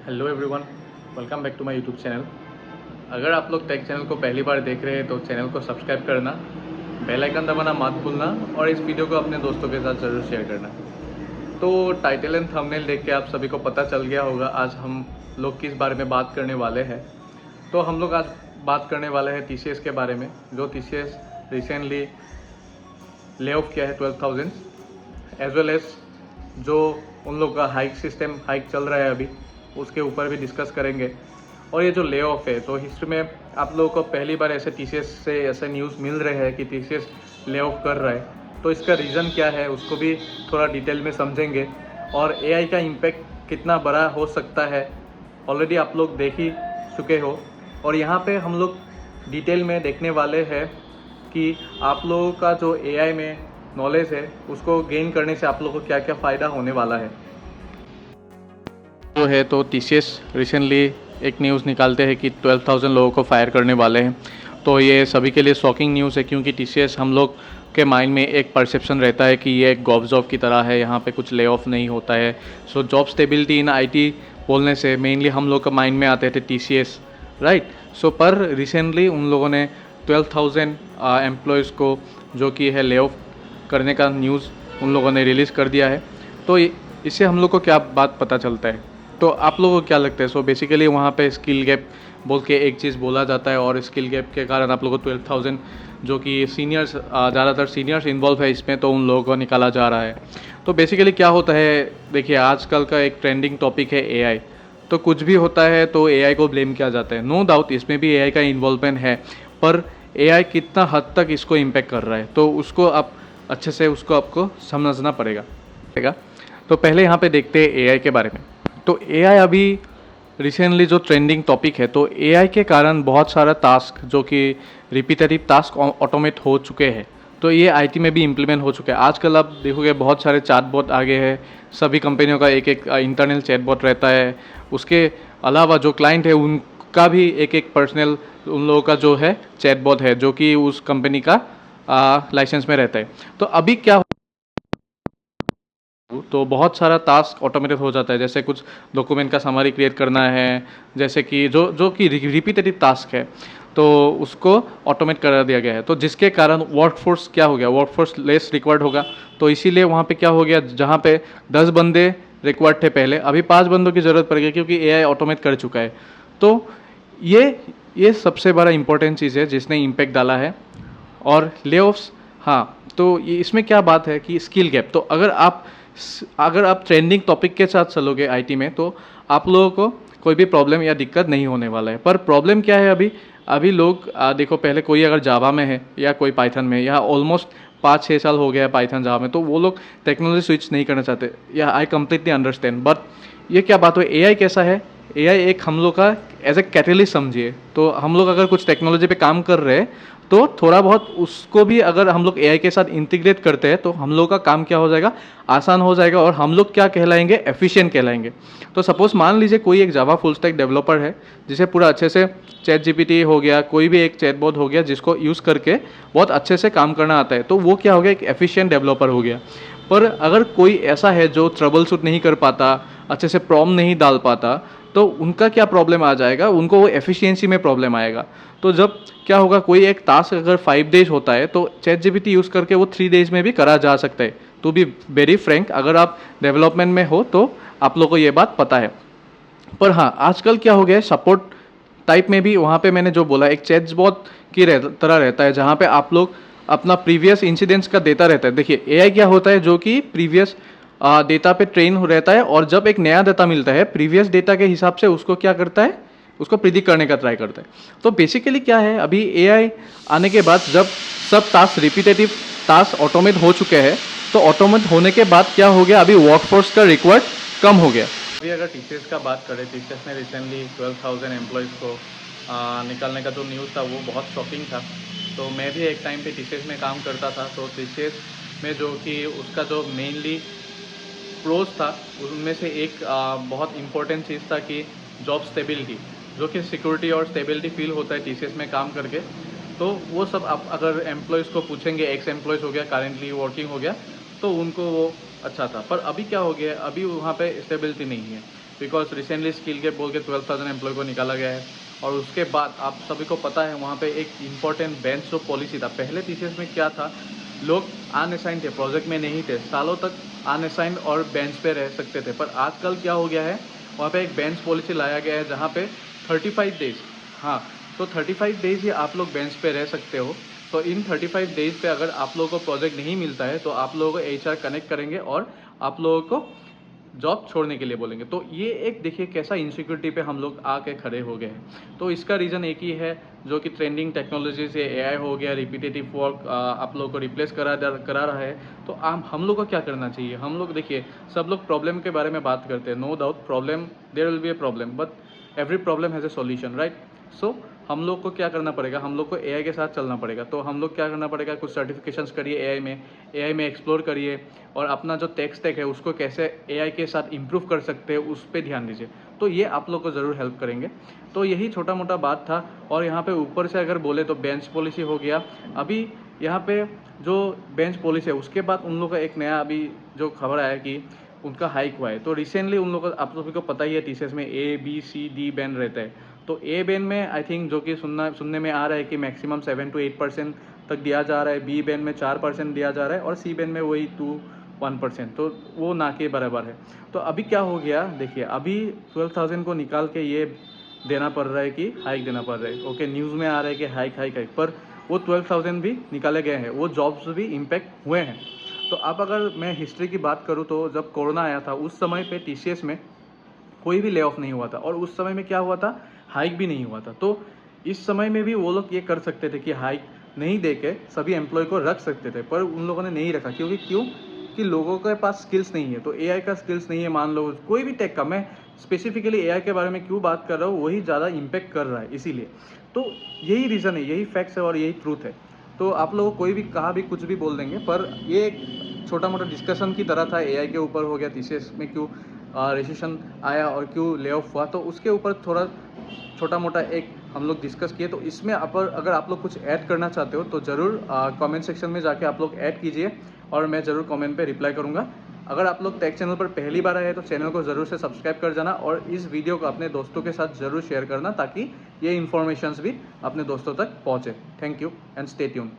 Hello everyone, welcome back to my YouTube channel. अगर आप लोग टेक चैनल को पहली बार देख रहे हैं तो चैनल को सब्सक्राइब करना, बेल आइकन दबाना मत भूलना और इस वीडियो को अपने दोस्तों के साथ ज़रूर शेयर करना। तो टाइटल एंड थंबनेल देख के आप सभी को पता चल गया होगा आज हम लोग किस बारे में बात करने वाले हैं। तो हम लोग आज बात करने वाले हैं TCS के बारे में, जो TCS रिसेंटली ले ऑफ किया है 12,000, एज वेल एज जो उन लोग का हाइक चल रहा है अभी, उसके ऊपर भी डिस्कस करेंगे। और ये जो ले ऑफ है, तो हिस्ट्री में आप लोगों को पहली बार ऐसे TCS से ऐसे न्यूज़ मिल रहे हैं कि TCS ले ऑफ कर रहा है। तो इसका रीज़न क्या है उसको भी थोड़ा डिटेल में समझेंगे, और AI का इम्पैक्ट कितना बड़ा हो सकता है ऑलरेडी आप लोग देख ही चुके हो। और यहाँ पे हम लोग डिटेल में देखने वाले हैं कि आप लोगों का जो AI में नॉलेज है उसको गेन करने से आप लोगों को क्या क्या फ़ायदा होने वाला है। तो है तो TCS रिसेंटली एक न्यूज़ निकालते हैं कि 12,000 लोगों को फायर करने वाले हैं। तो ये सभी के लिए शॉकिंग न्यूज़ है, क्योंकि TCS हम लोग के माइंड में एक परसेप्शन रहता है कि ये एक गॉव जॉब की तरह है, यहाँ पे कुछ ले ऑफ नहीं होता है। So job stability in IT बोलने से मेनली हम लोग का माइंड में आते थे TCS, राइट। सो पर रिसेंटली उन लोगों ने 12,000 एम्प्लॉयज़ को जो कि है ले ऑफ करने का न्यूज़ उन लोगों ने रिलीज़ कर दिया है। तो इससे हम लोग को क्या बात पता चलता है, तो आप लोगों को क्या लगता है? सो बेसिकली वहाँ पे स्किल गैप बोल के एक चीज़ बोला जाता है, और स्किल गैप के कारण आप लोगों को 12,000 जो कि सीनियर्स ज़्यादातर सीनियर्स इन्वॉल्व है इसमें, तो उन लोगों को निकाला जा रहा है। तो बेसिकली क्या होता है, देखिए आजकल का एक ट्रेंडिंग टॉपिक है AI। तो कुछ भी होता है तो AI को ब्लेम किया जाता है। नो डाउट इसमें भी AI का इन्वॉल्वमेंट है, पर AI कितना हद तक इसको इम्पेक्ट कर रहा है, तो उसको आप अच्छे से उसको आपको समझना पड़ेगा। तो पहले यहाँ पे देखते हैं AI के बारे में। तो AI अभी रिसेंटली जो ट्रेंडिंग टॉपिक है, तो AI के कारण बहुत सारा टास्क जो कि रिपीटेटिव टास्क ऑटोमेट हो चुके हैं। तो ये IT में भी इम्प्लीमेंट हो चुके हैं। आजकल आप देखोगे बहुत सारे चैटबॉट आ गए हैं, सभी कंपनियों का एक एक इंटरनल चैटबॉट रहता है। उसके अलावा जो क्लाइंट है उनका भी एक एक पर्सनल उन लोगों का जो है चैटबॉट है, जो कि उस कंपनी का लाइसेंस में रहता है। तो अभी क्या, तो बहुत सारा टास्क ऑटोमेटेड हो जाता है, जैसे कुछ डॉक्यूमेंट का समरी क्रिएट करना है, जैसे कि जो जो कि रिपीटेटिव टास्क है, तो उसको ऑटोमेट कर दिया गया है। तो जिसके कारण वर्कफोर्स क्या हो गया, वर्कफोर्स लेस रिक्वायर्ड होगा। तो इसीलिए वहाँ पे क्या हो गया, जहाँ पे 10 बंदे रिक्वायर्ड थे पहले, अभी 5 बंदों की ज़रूरत पड़ गई, क्योंकि AI ऑटोमेट कर चुका है। तो ये सबसे बड़ा इंपॉर्टेंट चीज़ है जिसने इम्पैक्ट डाला है। और ले ऑफ्स, हाँ, तो ये इसमें क्या बात है कि स्किल गैप, तो अगर आप ट्रेंडिंग टॉपिक के साथ चलोगे IT में, तो आप लोगों को कोई भी प्रॉब्लम या दिक्कत नहीं होने वाला है। पर प्रॉब्लम क्या है, अभी लोग देखो, पहले कोई अगर जावा में है या कोई पाइथन में, या ऑलमोस्ट 5-6 साल हो गया है पाइथन जावा में, तो वो लोग टेक्नोलॉजी स्विच नहीं करना चाहते, या आई कम्प्लीटली अंडरस्टैंड। बट ये क्या बात हुई, AI कैसा है, AI एक हम लोग का एज ए कैटलिस्ट समझिए। तो हम लोग अगर कुछ टेक्नोलॉजी पे काम कर रहे हैं, तो थोड़ा बहुत उसको भी अगर हम लोग AI के साथ इंटीग्रेट करते हैं, तो हम लोग का काम क्या हो जाएगा, आसान हो जाएगा, और हम लोग क्या कहलाएंगे, एफिशिएंट कहलाएंगे। तो सपोज मान लीजिए कोई एक जावा फुल स्टैक डेवलपर है, जिसे पूरा अच्छे से ChatGPT हो गया, कोई भी एक चैटबॉट हो गया, जिसको यूज़ करके बहुत अच्छे से काम करना आता है, तो वो क्या हो गया, एक एफिशिएंट डेवलपर हो गया। पर अगर कोई ऐसा है जो ट्रबल शूट नहीं कर पाता, अच्छे से प्रॉम्प्ट नहीं डाल पाता, तो उनका क्या प्रॉब्लम आ जाएगा, उनको वो एफिशिएंसी में प्रॉब्लम आएगा। तो जब क्या होगा, कोई एक टास्क अगर 5 डेज होता है, तो ChatGPT यूज़ करके वो 3 डेज में भी करा जा सकता है। टू बी वेरी फ्रैंक, अगर आप डेवलपमेंट में हो तो आप लोगों को ये बात पता है। पर हाँ, आजकल क्या हो गया है, सपोर्ट टाइप में भी वहाँ पे मैंने जो बोला, एक चैटबॉट की तरह रहता है, जहाँ पे आप लोग अपना प्रीवियस इंसिडेंट्स का डेटा रहता है। देखिए AI क्या होता है, जो कि प्रीवियस डेटा पे ट्रेन हो रहता है, और जब एक नया डेटा मिलता है प्रीवियस डेटा के हिसाब से उसको क्या करता है, उसको प्रिडिक्ट करने का ट्राई करता है। तो बेसिकली क्या है, अभी AI आने के बाद जब सब टास्क रिपीटेटिव टास्क ऑटोमेट हो चुके हैं, तो ऑटोमेट होने के बाद क्या हो गया, अभी वर्कफोर्स का रिक्वायर्ड कम हो गया। अभी अगर TCS का बात करें, TCS ने रिसेंटली 12,000 एम्प्लॉयज़ को निकालने का जो न्यूज़ था वो बहुत शॉकिंग था। तो मैं भी एक टाइम पे TCS में काम करता था। तो TCS में जो कि उसका जो मेनली प्रोज था, उनमें से एक बहुत इम्पोर्टेंट चीज़ था कि जॉब स्टेबिलिटी, जो कि सिक्योरिटी और स्टेबिलिटी फील होता है TCS में काम करके। तो वो सब आप अगर एम्प्लॉयज़ को पूछेंगे, एक्स एम्प्लॉयज़ हो गया, करेंटली वर्किंग हो गया, तो उनको वो अच्छा था। पर अभी क्या हो गया, अभी वहाँ पे स्टेबिलिटी नहीं है। बिकॉज रिसेंटली स्किल गैप बोल के 12,000 एम्प्लॉय को निकाला गया है। और उसके बाद आप सभी को पता है वहाँ पे एक इम्पॉर्टेंट बेंच जो पॉलिसी था। पहले TCS में क्या था, लोग अनअसाइंड थे, प्रोजेक्ट में नहीं थे, सालों तक अनअसाइंड और बेंच पे रह सकते थे। पर आजकल क्या हो गया है, वहाँ पे एक बेंच पॉलिसी लाया गया है जहाँ पे 35 डेज, हाँ, तो 35 डेज ही आप लोग बेंच पे रह सकते हो। तो इन 35 डेज पे अगर आप लोगों को प्रोजेक्ट नहीं मिलता है तो आप लोगों को HR कनेक्ट करेंगे और आप लोगों को जॉब छोड़ने के लिए बोलेंगे। तो ये एक देखिए कैसा इनसिक्योरिटी पे हम लोग आके खड़े हो गए हैं। तो इसका रीज़न एक ही है, जो कि ट्रेंडिंग टेक्नोलॉजी से AI हो गया, रिपीटेटिव वर्क आप लोगों को रिप्लेस करा रहा है। तो हम लोग को क्या करना चाहिए? हम लोग देखिए, सब लोग प्रॉब्लम के बारे में बात करते हैं, no doubt problem, there will be a problem, but every problem has a solution, right? So हम लोग को क्या करना पड़ेगा, हम लोग को AI के साथ चलना पड़ेगा। तो हम लोग क्या करना पड़ेगा, कुछ सर्टिफिकेशंस करिए AI में एक्सप्लोर करिए, और अपना जो टेक स्टैक है उसको कैसे AI के साथ इम्प्रूव कर सकते हैं उस पर ध्यान दीजिए। तो ये आप लोग को ज़रूर हेल्प करेंगे। तो यही छोटा मोटा बात था। और यहाँ पे ऊपर से अगर बोले तो बेंच पॉलिसी हो गया। अभी यहाँ पे जो बेंच पॉलिसी है उसके बाद उन लोगों का एक नया अभी जो खबर आया कि उनका हाइक हुआ है। तो रिसेंटली उन लोगों को, आप सभी को पता ही है, TCS में A B C D band रहता है। तो A बैंड में आई थिंक जो कि सुनने में आ रहा है कि मैक्सिमम 7 to 8% तक दिया जा रहा है, B बैंड में 4% दिया जा रहा है, और C बैंड में वही 1%। तो वो ना के बराबर है। तो अभी क्या हो गया देखिए, अभी 12,000 को निकाल के ये देना पड़ रहा है कि हाइक देना पड़ रहा है। ओके, न्यूज़ में आ रहा है कि हाइक, पर वो 12,000 भी निकाले गए हैं, वो जॉब्स भी इम्पैक्ट हुए हैं। तो अब अगर मैं हिस्ट्री की बात करूँ तो जब कोरोना आया था उस समय पे TCS में कोई भी ले ऑफ नहीं हुआ था, और उस समय में क्या हुआ था, हाइक भी नहीं हुआ था। तो इस समय में भी वो लोग ये कर सकते थे कि हाइक नहीं दे के सभी एम्प्लॉय को रख सकते थे, पर उन लोगों ने नहीं रखा। क्यों कि लोगों के पास स्किल्स नहीं है। तो AI का स्किल्स नहीं है, मान लो कोई भी टेक का, मैं स्पेसिफिकली AI के बारे में क्यों बात कर रहा हूँ, वही ज़्यादा इम्पेक्ट कर रहा है इसीलिए। तो यही रीज़न है, यही फैक्ट्स है और यही ट्रूथ है। तो आप लोगों को कोई भी कहा भी कुछ भी बोल देंगे, पर ये एक छोटा मोटा डिस्कशन की तरह था। AI के ऊपर हो गया, TCS में क्यों रिसेशन आया और क्यों ले ऑफ हुआ, तो उसके ऊपर थोड़ा छोटा मोटा एक हम लोग डिस्कस किए। तो इसमें अगर आप लोग कुछ ऐड करना चाहते हो तो ज़रूर कमेंट सेक्शन में जाके आप लोग ऐड कीजिए, और मैं ज़रूर कमेंट पे रिप्लाई करूँगा। अगर आप लोग टेक चैनल पर पहली बार आए हैं तो चैनल को ज़रूर से सब्सक्राइब कर जाना, और इस वीडियो को अपने दोस्तों के साथ ज़रूर शेयर करना ताकि ये इन्फॉर्मेशंस भी अपने दोस्तों तक पहुँचे। Thank you and stay tuned.